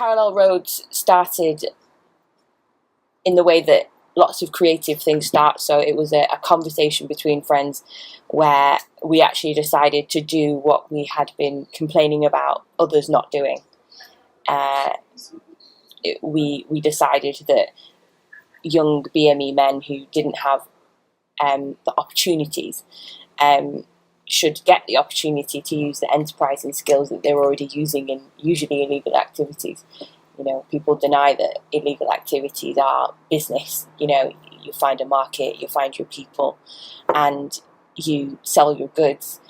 Parallel Roads started in the way that lots of creative things start. So it was a conversation between friends where we actually decided to do what we had been complaining about others not doing. We decided that young BME men who didn't have the opportunities should get the opportunity to use the enterprising skills that they're already using in usually illegal activities. You know, people deny that illegal activities are business. You know, you find a market, you find your people, and you sell your goods,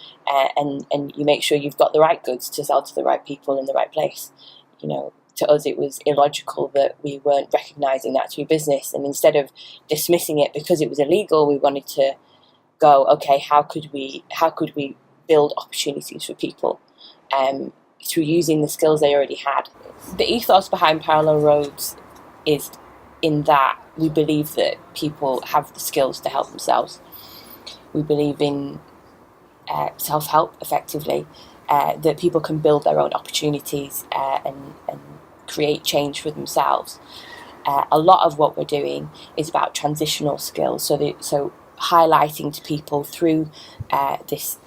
and you make sure you've got the right goods to sell to the right people in the right place. You know, to us it was illogical that we weren't recognising that to be business, and instead of dismissing it because it was illegal, we wanted to go, okay, how could we build opportunities for people through using the skills they already had. The ethos behind Parallel Roads is in that we believe that people have the skills to help themselves. We believe in self-help, effectively, that people can build their own opportunities and create change for themselves. A lot of what we're doing is about transitional skills, so highlighting to people through this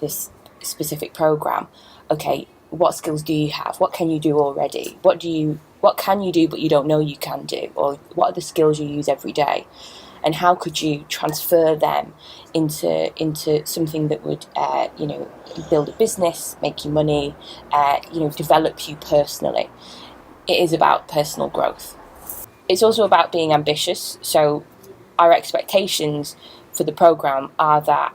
specific program, okay, what skills do you have? What can you do already? What can you do but you don't know you can do? Or what are the skills you use every day? And how could you transfer them into something that would build a business, make you money, develop you personally? It is about personal growth. It's also about being ambitious. So our expectations for the program are that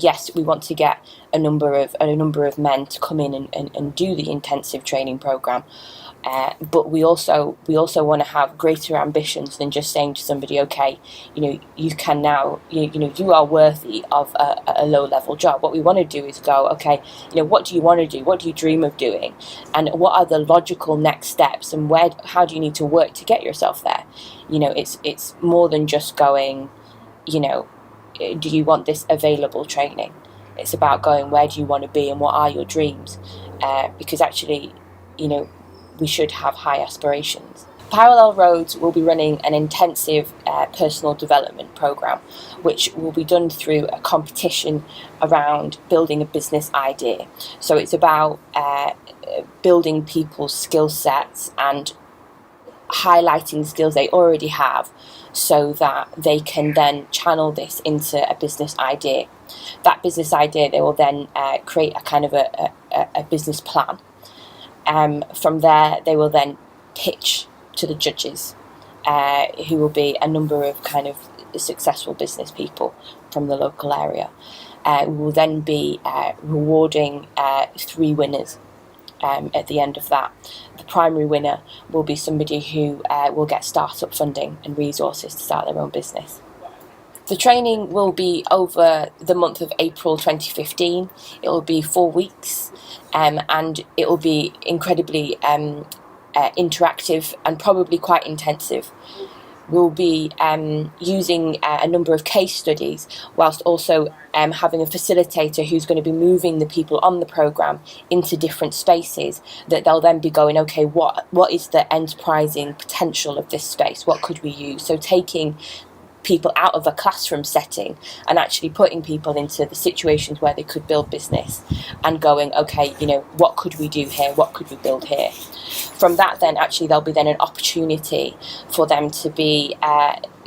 yes, we want to get a number of men to come in and do the intensive training program, but we also want to have greater ambitions than just saying to somebody, okay, you can now, you are worthy of a low level job. What we want to do is go, okay, what do you want to do? What do you dream of doing? And what are the logical next steps? And how do you need to work to get yourself there? It's more than just going, do you want this available training? It's about going, where do you want to be and what are your dreams? Because actually, we should have high aspirations. Parallel Roads will be running an intensive personal development program, which will be done through a competition around building a business idea. So it's about building people's skill sets and highlighting skills they already have, so that they can then channel this into a business idea. That business idea, they will then create a kind of a business plan. From there, they will then pitch to the judges, who will be a number of kind of successful business people from the local area. We will then be rewarding 3 winners at the end of that. The primary winner will be somebody who will get startup funding and resources to start their own business. The training will be over the month of April 2015. It will be 4 weeks, and it will be incredibly interactive and probably quite intensive. We'll be using a number of case studies, whilst also having a facilitator who's going to be moving the people on the programme into different spaces, that they'll then be going, okay, what is the enterprising potential of this space? What could we use? So taking people out of a classroom setting and actually putting people into the situations where they could build business and going, okay, what could we do here? What could we build here? From that, then actually there'll be then an opportunity for them to be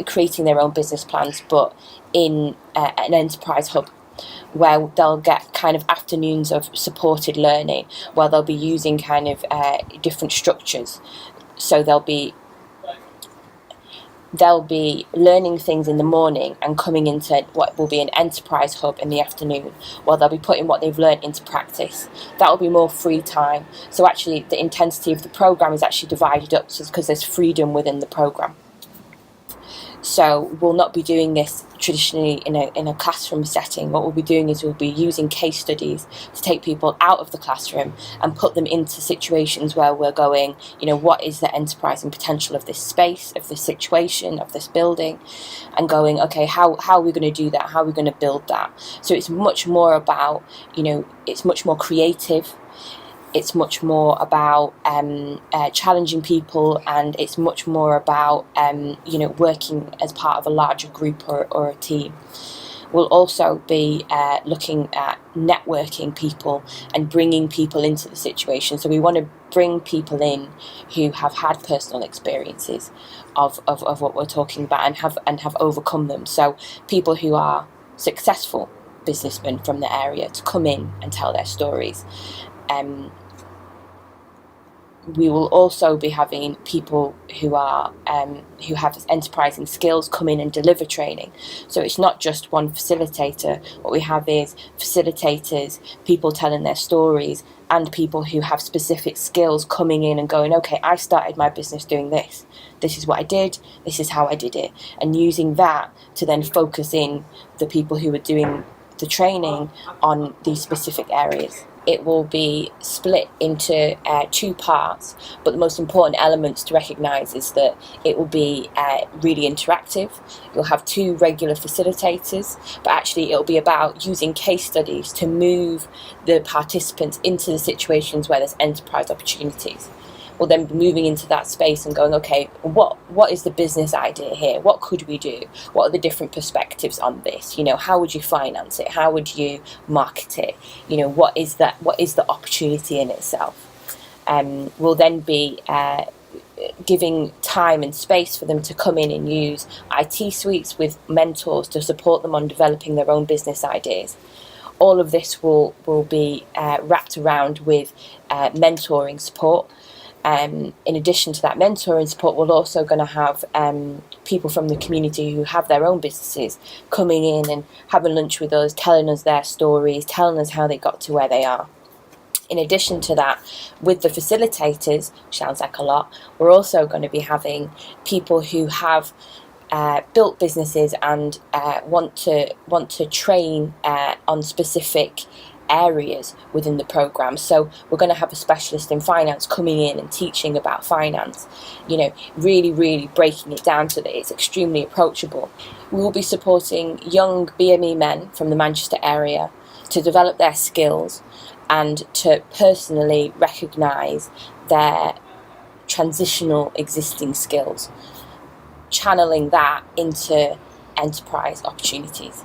creating their own business plans, but in an enterprise hub, where they'll get kind of afternoons of supported learning, where they'll be using kind of different structures. So they'll be learning things in the morning and coming into what will be an enterprise hub in the afternoon, while they'll be putting what they've learned into practice. That will be more free time. So actually the intensity of the programme is actually divided up, because there's freedom within the programme. So we'll not be doing this traditionally in a classroom setting. What we'll be doing is we'll be using case studies to take people out of the classroom and put them into situations where we're going, what is the enterprising potential of this space, of this situation, of this building, and going, okay, how are we going to do that? How are we going to build that? So it's much more about, it's much more creative. it's much more about challenging people, and it's much more about working as part of a larger group or a team. We'll also be looking at networking people and bringing people into the situation. So we want to bring people in who have had personal experiences of what we're talking about and have overcome them. So people who are successful businessmen from the area to come in and tell their stories. We will also be having people who are who have enterprising skills come in and deliver training. So it's not just one facilitator. What we have is facilitators, people telling their stories, and people who have specific skills coming in and going, okay, I started my business doing this. This is what I did. This is how I did it. And using that to then focus in the people who are doing the training on these specific areas. It will be split into 2 parts, but the most important elements to recognise is that it will be really interactive. You'll have 2 regular facilitators, but actually it'll be about using case studies to move the participants into the situations where there's enterprise opportunities. We'll then be moving into that space and going, okay, what is the business idea here? What could we do? What are the different perspectives on this? How would you finance it? How would you market it? What is the opportunity in itself? We'll then be giving time and space for them to come in and use IT suites with mentors to support them on developing their own business ideas. All of this will be wrapped around with mentoring support. In addition to that mentoring support, we're also going to have people from the community who have their own businesses coming in and having lunch with us, telling us their stories, telling us how they got to where they are. In addition to that, with the facilitators, sounds like a lot, we're also going to be having people who have built businesses and want to train on specific areas within the program. So we're going to have a specialist in finance coming in and teaching about finance, really breaking it down so that it's extremely approachable. We will be supporting young BME men from the Manchester area to develop their skills and to personally recognise their transitional existing skills, channeling that into enterprise opportunities.